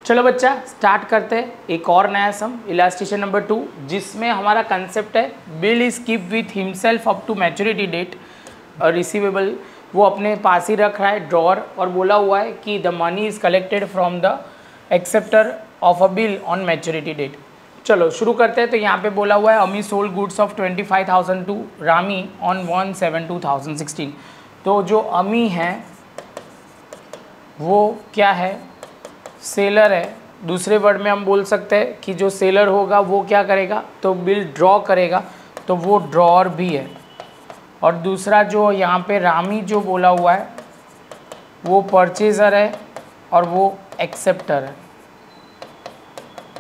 चलो बच्चा स्टार्ट करते हैं एक और नया सम इलास्ट्रेशन नंबर 2, जिसमें हमारा कंसेप्ट है bill is keep with himself up to maturity date. और रिसीवेबल वो अपने पास ही रख रहा है ड्रॉअर, और बोला हुआ है कि the money is collected from the acceptor of a bill on maturity date. चलो शुरू करते हैं। तो यहाँ पे बोला हुआ है Ami sold goods of 25,000 to Rami on 1/7/2016। तो जो अमी है वो क्या है, सेलर है। दूसरे वर्ड में हम बोल सकते हैं कि जो सेलर होगा वो क्या करेगा, तो बिल ड्रॉ करेगा, तो वो ड्रॉअर भी है। और दूसरा जो यहाँ पे रामी जो बोला हुआ है वो परचेज़र है और वो एक्सेप्टर है।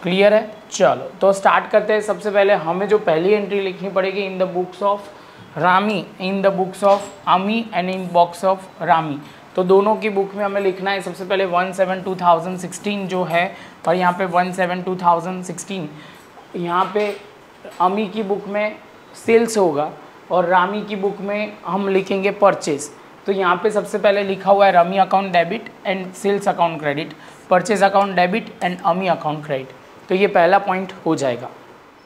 क्लियर है। चलो तो स्टार्ट करते हैं। सबसे पहले हमें जो पहली एंट्री लिखनी पड़ेगी in the books of Rami, in the books of Ami and in books of Rami. तो दोनों की बुक में हमें लिखना है सबसे पहले 1/7/2016 जो है, और यहाँ पे 1/7/2016 यहाँ पे अमी की बुक में सेल्स होगा और रामी की बुक में हम लिखेंगे परचेज। तो यहाँ पे सबसे पहले लिखा हुआ है Rami account debit and sales account credit, purchase account debit and Ami account credit. तो ये पहला पॉइंट हो जाएगा।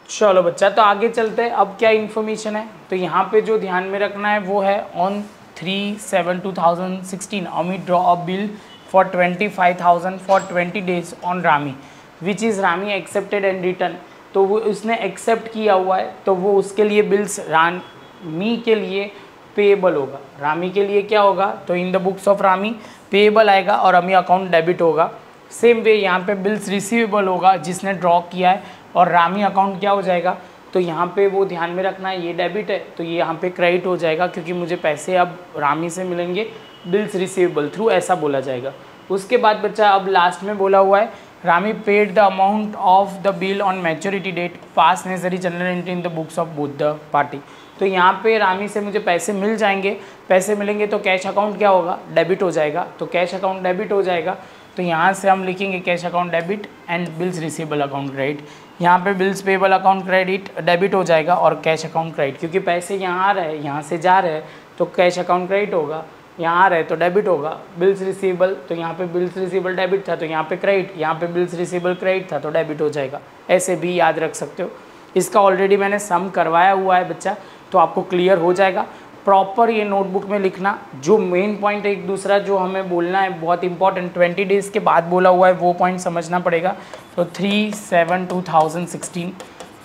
चलो बच्चा तो आगे चलते हैं। अब क्या इन्फॉर्मेशन है, तो यहाँ पे जो ध्यान में रखना है वो है ऑन 3/7/2016 अमी draw a bill for 25,000 for 20 days on Rami which is Rami accepted and return. तो वो उसने एक्सेप्ट किया हुआ है, तो वो उसके लिए बिल्स रामी के लिए पेएबल होगा। रामी के लिए क्या होगा, तो इन the books of Rami payable आएगा और अमी अकाउंट डेबिट होगा। सेम वे यहाँ पे बिल्स रिसीवेबल होगा जिसने ड्रॉ किया है, और रामी अकाउंट क्या हो जाएगा, तो यहाँ पे वो ध्यान में रखना है ये डेबिट है तो ये यहाँ पे क्रेडिट हो जाएगा, क्योंकि मुझे पैसे अब रामी से मिलेंगे बिल्स रिसीवेबल थ्रू, ऐसा बोला जाएगा। उसके बाद बच्चा अब लास्ट में बोला हुआ है Rami paid the amount of the bill on maturity date pass necessary journal entry in the books of both the party. तो यहाँ पे रामी से मुझे पैसे मिल जाएंगे, पैसे मिलेंगे तो कैश अकाउंट क्या होगा, डेबिट हो जाएगा। तो कैश अकाउंट डेबिट हो जाएगा, तो यहाँ से हम लिखेंगे cash account debit and bills receivable account credit. यहाँ पे bills payable account credit debit हो जाएगा और कैश अकाउंट क्रेडिट, क्योंकि पैसे यहाँ आ रहे हैं यहाँ से जा रहे हैं तो कैश अकाउंट क्रेडिट होगा, यहाँ आ रहे हैं तो डेबिट होगा। बिल्स रिसीवेबल, तो यहाँ पे बिल्स रिसीवेबल डेबिट था तो यहाँ पे क्रेडिट, यहाँ पे बिल्स रिसीवेबल क्रेडिट था तो डेबिट हो जाएगा। ऐसे भी याद रख सकते हो। इसका ऑलरेडी मैंने सम करवाया हुआ है बच्चा, तो आपको क्लियर हो जाएगा। प्रॉपर ये नोटबुक में लिखना। जो मेन पॉइंट है एक दूसरा जो हमें बोलना है बहुत इंपॉर्टेंट, 20 डेज़ के बाद बोला हुआ है वो पॉइंट समझना पड़ेगा। तो 3/7/2016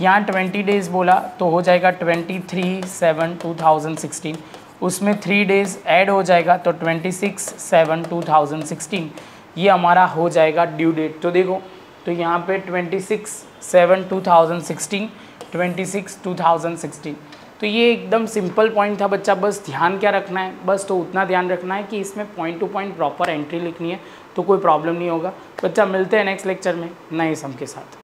यहाँ 20 डेज़ बोला तो हो जाएगा 23/7/2016, उसमें 3 डेज़ ऐड हो जाएगा तो 26/7/2016 ये हमारा हो जाएगा ड्यू डेट। तो देखो तो यहाँ पे 26/7/2016 26/2016। तो ये एकदम सिंपल पॉइंट था बच्चा, बस ध्यान क्या रखना है, बस तो उतना ध्यान रखना है कि इसमें point two point proper entry लिखनी है, तो कोई प्रॉब्लम नहीं होगा। बच्चा मिलते हैं नेक्स्ट लेक्चर में नए सम के साथ।